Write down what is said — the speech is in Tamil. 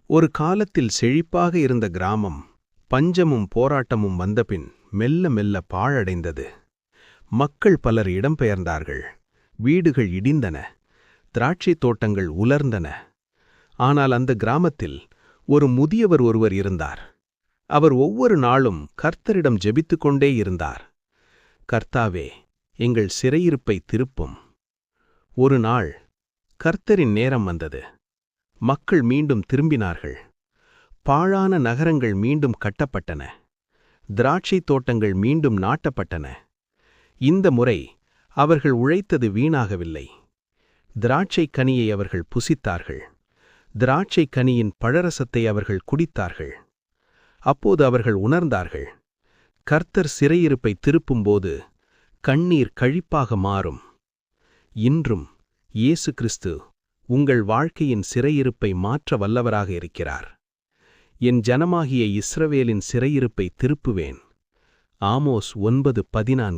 ஒரு காலத்தில் செழிப்பாக இருந்த கிராமம் பஞ்சமும் போராட்டமும் வந்தபின் மெல்ல மெல்ல பாழடைந்தது. மக்கள் பலர் இடம்பெயர்ந்தார்கள். வீடுகள் இடிந்தன. திராட்சைத் தோட்டங்கள் உலர்ந்தன. ஆனால் அந்த கிராமத்தில் ஒரு முதியவர் ஒருவர் இருந்தார். அவர் ஒவ்வொரு நாளும் கர்த்தரிடம் ஜெபித்துக் கொண்டே இருந்தார். கர்த்தாவே, எங்கள் சிறையிருப்பை திருப்பும். ஒரு நாள் கர்த்தரின் நேரம் வந்தது. மக்கள் மீண்டும் திரும்பினார்கள். பாழான நகரங்கள் மீண்டும் கட்டப்பட்டன. திராட்சைத் தோட்டங்கள் மீண்டும் நாட்டப்பட்டன. இந்த முறை அவர்கள் உழைத்தது வீணாகவில்லை. திராட்சைக் கனியை அவர்கள் புசித்தார்கள். திராட்சைக் கனியின் பழரசத்தை அவர்கள் குடித்தார்கள். அப்போது அவர்கள் உணர்ந்தார்கள், கர்த்தர் சிறையிருப்பை திருப்பும்போது கண்ணீர் கழிப்பாக மாறும். இன்றும் இயேசு கிறிஸ்து உங்கள் வாழ்க்கையின் சிறையிருப்பை மாற்ற வல்லவராக இருக்கிறார். என் ஜனமாகிய இஸ்ரவேலின் சிறையிருப்பை திருப்புவேன். ஆமோஸ் 9:14.